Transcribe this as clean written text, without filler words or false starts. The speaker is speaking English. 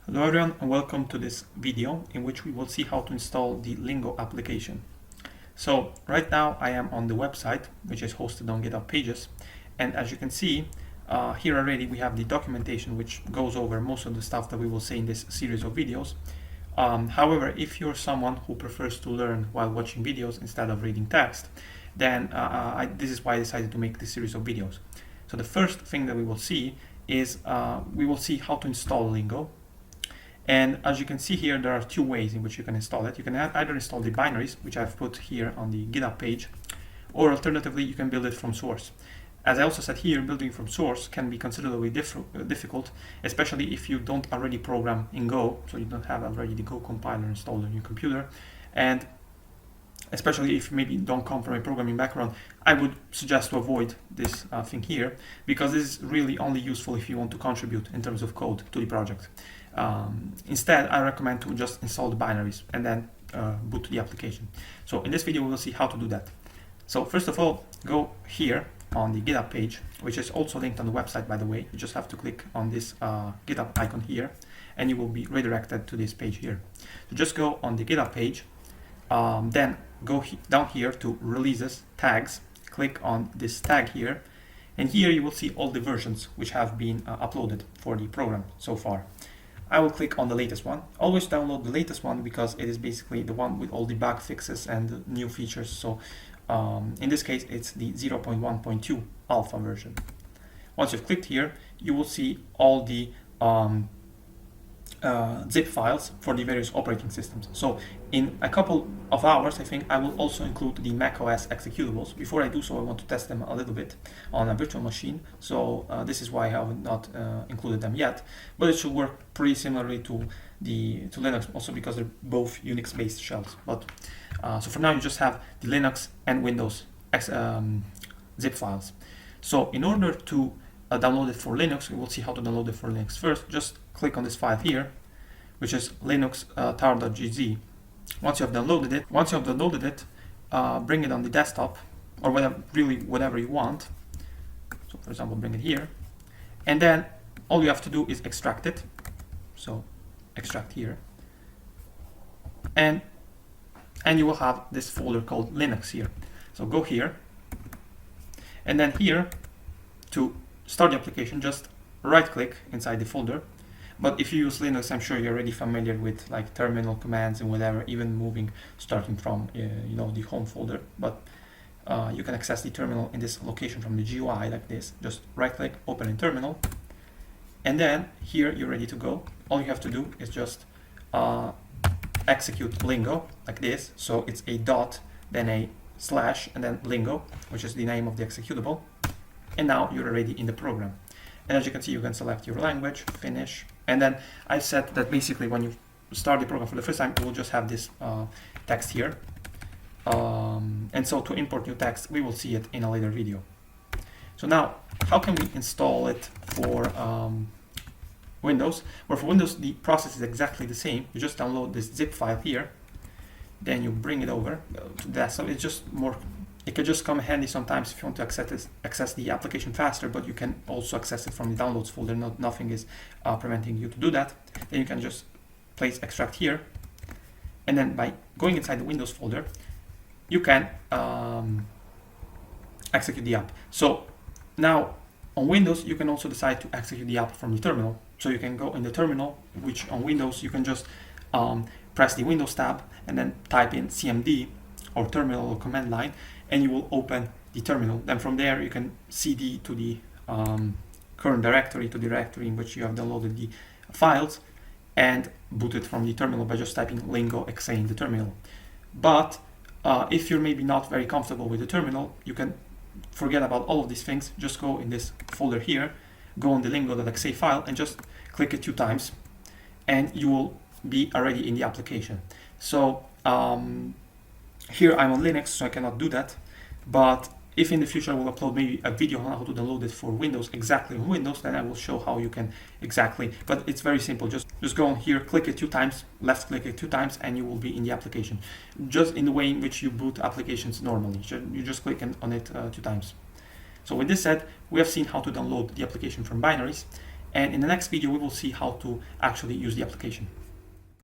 Hello everyone and welcome to this video in which we will see how to install the LinGo application. So right now I am on the website which is hosted on GitHub Pages, and as you can see here already we have the documentation which goes over most of the stuff that we will see in this series of videos. However, if you're someone who prefers to learn while watching videos instead of reading text, then this is why I decided to make this series of videos. So the first thing that we will see is we will see how to install LinGo. And as you can see here, there are two ways in which you can install it. You can either install the binaries, which I've put here on the GitHub page, or alternatively, you can build it from source. As I also said here, building from source can be considerably difficult, especially if you don't already program in Go, so you don't have already the Go compiler installed on your computer. And especially if maybe don't come from a programming background, I would suggest to avoid this thing here, because this is really only useful if you want to contribute in terms of code to the project. Instead, I recommend to just install the binaries and then boot the application. So in this video, we will see how to do that. So first of all, go here on the GitHub page, which is also linked on the website, by the way. You just have to click on this GitHub icon here, and you will be redirected to this page here. So just go on the GitHub page, then go down here to releases, tags, click on this tag here, and here you will see all the versions which have been uploaded for the program so far. I will click on the latest one. Always download the latest one because it is basically the one with all the bug fixes and new features. So in this case, it's the 0.1.2 alpha version. Once you've clicked here, you will see all the zip files for the various operating systems. So in a couple of hours, I think I will also include the macOS executables. Before I do so, I want to test them a little bit on a virtual machine. So this is why I have not included them yet, but it should work pretty similarly to Linux, also because they're both Unix-based shells. But so for now, you just have the Linux and Windows zip files. So in order to download it for Linux, we will see how to download it for Linux. First, just click on this file here, which is linux tar.gz. Once you have downloaded it, bring it on the desktop or whatever you want. So for example, bring it here, and then all you have to do is extract it. So extract here, and you will have this folder called Linux here. So go here, and then here to start the application, just right click inside the folder. But if you use Linux, I'm sure you're already familiar with like terminal commands and whatever, even starting from the home folder. But you can access the terminal in this location from the GUI like this. Just right click, open in terminal, and then here you're ready to go. All you have to do is just execute LinGo like this. So it's a dot, then a slash, and then LinGo, which is the name of the executable. And now you're already in the program. And as you can see, you can select your language, finish. And then I've set that basically when you start the program for the first time, you will just have this text here. And so to import new text, we will see it in a later video. So now, how can we install it for Windows? Well, for Windows, the process is exactly the same. You just download this zip file here, then you bring it over to the desktop. It's just more. It could just come handy sometimes if you want to access the application faster, but you can also access it from the downloads folder. Nothing is preventing you to do that. Then you can just place extract here, and then by going inside the Windows folder, you can execute the app. So now on Windows, you can also decide to execute the app from the terminal. So you can go in the terminal, which on Windows you can just press the Windows tab and then type in CMD or terminal or command line, and you will open the terminal. Then from there you can cd to the current directory, to the directory in which you have downloaded the files, and boot it from the terminal by just typing lingo exe in the terminal. But if you're maybe not very comfortable with the terminal, you can forget about all of these things. Just go in this folder here, go on the lingo.exe file, and just click it 2 times, and you will be already in the application. So here I'm on Linux, so I cannot do that. But if in the future I will upload maybe a video on how to download it for Windows, exactly on Windows, then I will show how you can exactly. But it's very simple. Just go on here, click it 2 times, left click it 2 times, and you will be in the application. Just in the way in which you boot applications normally. You just click on it 2 times. So with this said, we have seen how to download the application from binaries. And in the next video, we will see how to actually use the application.